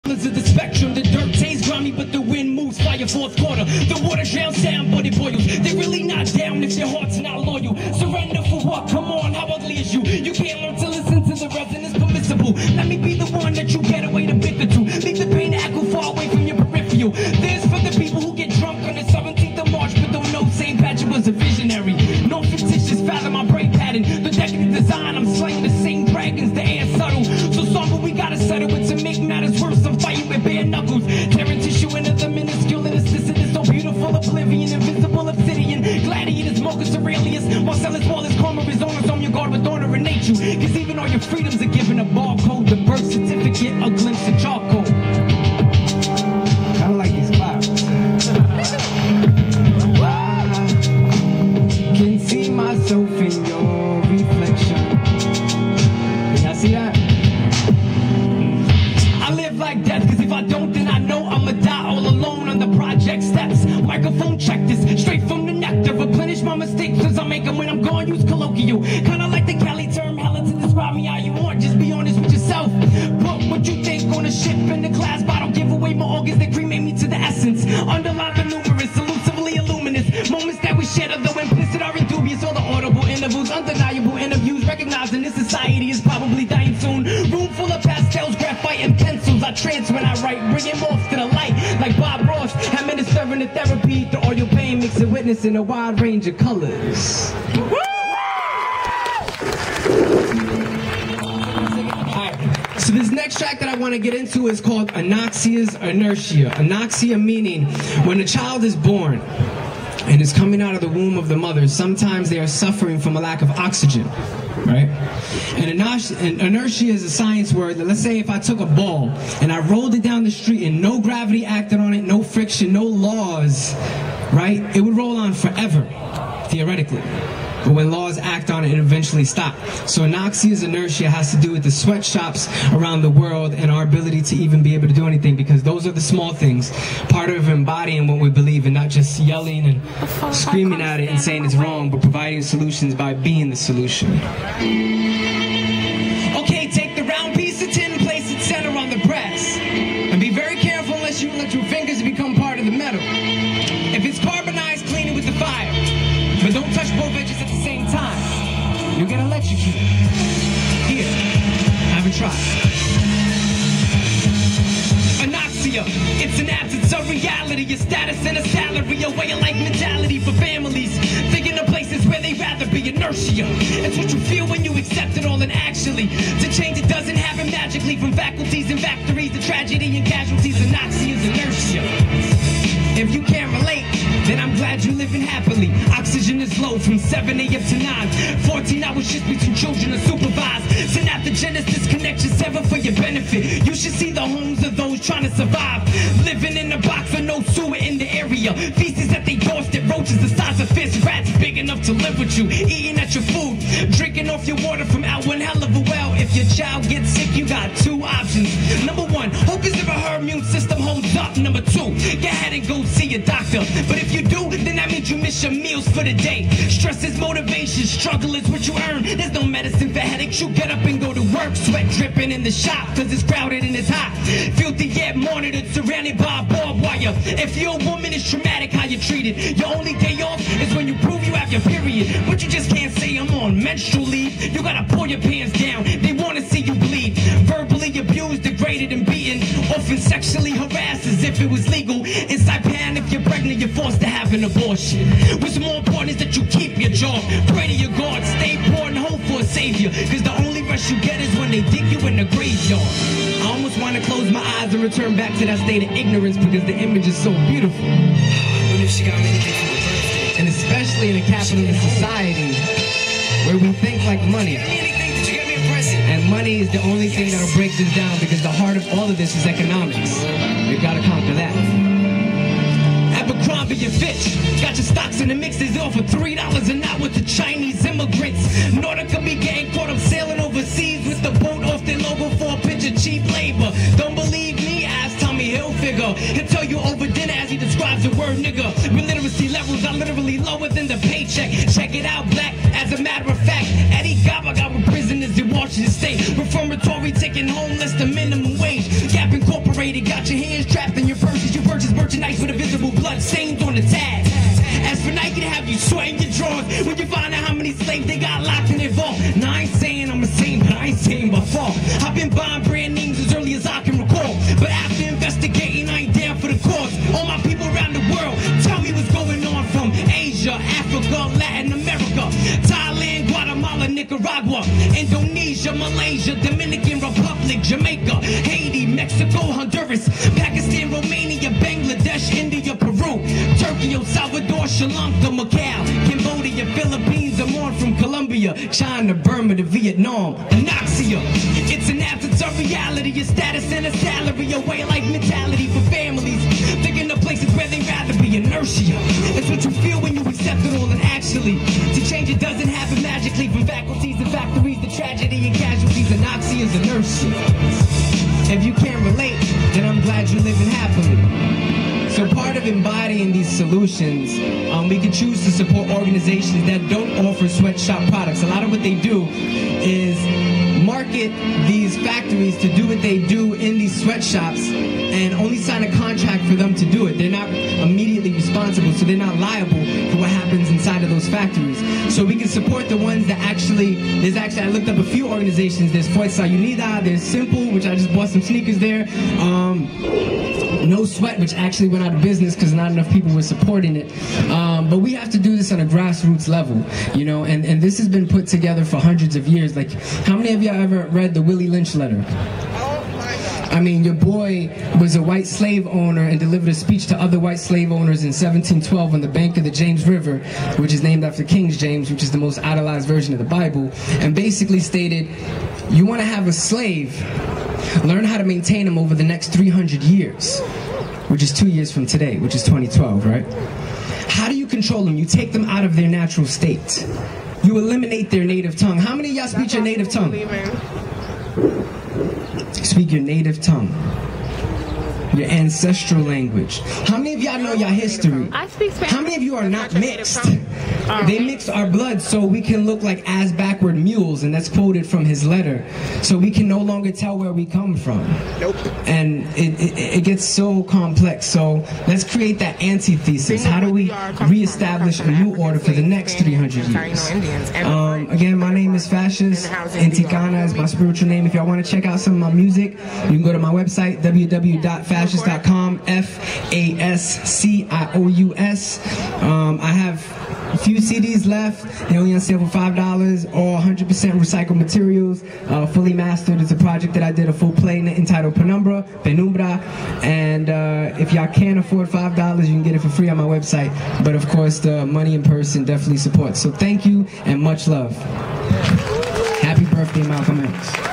of the spectrum, the dirt tastes grimy, but the wind moves fire. Fourth quarter, the water drowns down, but it boils. They're really not down if their heart's not loyal. Surrender for what? Come on, how ugly is you? You can't learn to listen to the resonance permissible. Let me be the one that you get away to bicker to. Leave the pain to echo far away from your peripheral. This for the people who get drunk on the 17th of March, but don't know St. Patrick was a visionary. No fictitious fathom my brain pattern. The decadent design, I'm slaying the same dragons, the air subtle. So somber we gotta settle it to make matters worse. I'm fighting with bare knuckles, tearing tissue into the minuscule innocence. It's so beautiful, oblivion, invisible obsidian. Gladiators, Marcus Aurelius, Marcellus Wallace, Cromer is on us on your guard with honor and nature. Cause even all your freedoms are given a barcode, the birth certificate, a glimpse of charcoal. Kinda like these clouds. I can see myself in your reflection. Y'all see that? I live like death, cause if I don't, then I know I'ma die all alone on the project steps. Microphone check this, straight from the nectar. Replenish my mistakes as I make them when I'm gone, use colloquial. Kinda like the Cali term, hella to describe me how you want. Just be honest with yourself. Put what you think on a ship in the glass bottle. Give away my organs that cremate me to the essence. Underline the numerous, elusively illuminous moments that we shared, although implicit are dubious. All the audible intervals, undeniable interviews, recognizing this society is probably dying soon. Room full of pastels, graphite, and pencils. I trance when I write, bring it off to the light, like Bob Ross, administering the therapy through all your pain, mixing witness in a wide range of colors. Alright, so this next track that I want to get into is called Anoxia's Inertia. Anoxia meaning when a child is born and is coming out of the womb of the mother, sometimes they are suffering from a lack of oxygen, right? And inertia is a science word that, let's say if I took a ball and I rolled it down the street and no gravity acted on it, no friction, no laws, right? It would roll on forever, theoretically. But when laws act on it, it eventually stops. So Anoxia's inertia has to do with the sweatshops around the world and our ability to even be able to do anything, because those are the small things, part of embodying what we believe and not just yelling and screaming at it and saying it's wrong, but providing solutions by being the solution. Okay, take the round piece of tin and place it center on the brass. And be very careful unless you let your fingers become part of the metal. If it's carbonized, clean it with the fire. But don't touch both edges at the same time. You'll get electrocuted. Here, have a try. Anoxia, it's an absence of reality, a status and a salary, a way of life mentality for families. Thinking of places where they'd rather be. Inertia, it's what you feel when you accept it all, and actually, to change it doesn't happen magically. From faculties and factories, the tragedy and casualties. Anoxia's inertia. If you can't relate, then I'm glad you're living happily. Oxygen is low from 7 a.m. to 9. 14 hours just between children are supervised. Synaptogenesis disconnection sever for your benefit. You should see the homes of those trying to survive. Living in a box with no sewer in the area. Feces at they doorstep, roaches the size of fish. Rats big enough to live with you. Eating at your food. Drinking off your water from out one hell of a well. If your child gets sick, you got two options. Number one, hope is if her immune system holds up. Number two, go ahead and go see a doctor. But if you do, then that means you miss your meals for the day. Stress is motivation, struggle is what you earn. There's no medicine for headaches, you get up and go to work. Sweat dripping in the shop, cause it's crowded and it's hot. Filthy yet monitored, surrounded by barbed wire. If you're a woman, it's traumatic how you're treated. Your only day off is when you prove you have your period. But you just can't say I'm on menstrual leave. You gotta pull your pants down, they wanna see you bleed. Verbally abused, degraded and beaten. Often sexually harassed as if it was legal. Inside pan, if you're pregnant, you're forced to have an abortion. What's more important is that you keep your job. Pray to your God, stay poor and hope for a savior. Cause the only rest you get is when they dig you in the graveyard. I almost want to close my eyes and return back to that state of ignorance because the image is so beautiful. And especially in a capitalist society where we think like money. And money is the only thing that'll break this down, because the heart of all of this is economics. We've got to conquer that. Abercrombie and Fitch got your stocks in the mixes off for $3 an hour to Chinese immigrants. Nordica be getting caught up sailing overseas with the boat off their logo for a pinch of cheap labor. Don't believe me? Ask Tommy Hilfiger. He'll tell you over dinner as actually describes the word nigga. With literacy levels are literally lower than the paycheck. Check it out, black. As a matter of fact, Eddie Gaba got with prisoners in Washington State. Reformatory taking home less than minimum wage. Gap Incorporated got your hands trapped in your purses. You purchase merchandise with a visible blood stains on the tag. As for Nike to have you sweating your drawers when you find out how many slaves they got locked in their vault. Now I ain't saying I'm a saint, but I ain't saying by fault. I've been buying brand names as early as I can recall. But after investigating, I ain't down for the cause. All my people around the world, tell me what's going on from Asia, Africa, Latin America, Thailand, Guatemala, Nicaragua, Indonesia, Malaysia, Dominican Republic, Jamaica, Haiti, Mexico, Honduras, Pakistan, Romania, Bangladesh, India, Peru, Turkey, El Salvador, Sri Lanka, Macau, Cambodia, Philippines, I'm on from Colombia, China, Burma to Vietnam, Anoxia. It's an absence of reality, a status and a salary, a way of life mentality for families. Thinking of places where they'd rather be, inertia. It's what you feel when you accept it all, and actually, to change it doesn't happen magically. From faculties and factories to tragedy and casualties, Anoxia is inertia. If you can't relate, then I'm glad you're living happily. So part of embodying these solutions, we can choose to support organizations that don't offer sweatshop products. A lot of what they do is market these factories to do what they do in these sweatshops and only sign a contract for them to do it. They're not immediately responsible, so they're not liable for what happens inside of those factories. So we can support the ones that actually, I looked up a few organizations. There's Fuerza Unida, there's Simple, which I just bought some sneakers there. No Sweat, which actually went out of business because not enough people were supporting it. But we have to do this on a grassroots level, you know, and this has been put together for hundreds of years. Like, how many of y'all ever read the Willie Lynch letter? I mean, your boy was a white slave owner and delivered a speech to other white slave owners in 1712 on the bank of the James River, which is named after King James, which is the most idolized version of the Bible, and basically stated, you want to have a slave, learn how to maintain him over the next 300 years, which is 2 years from today, which is 2012, right? How do you control them? You take them out of their natural state. You eliminate their native tongue. How many of y'all speak your native tongue? Speak your native tongue, your ancestral language. How many of y'all know your history? I speak Spanish. How many of you are not mixed? They mix our blood so we can look like ass backward mules, and that's quoted from his letter. So we can no longer tell where we come from. Nope. And it gets so complex. So let's create that antithesis. How do we reestablish a new order for the next 300 years? Again, my name is Fascist. Intikana is my spiritual name. If y'all want to check out some of my music, you can go to my website, www.fascist.com, FASCIOUS. I have a few CDs left. They only on sale for $5. All 100% recycled materials, fully mastered. It's a project that I did, a full play entitled Penumbra. And if y'all can't afford $5, you can get it for free on my website. But of course, the money in person definitely supports. So thank you and much love. Happy birthday, Malcolm X.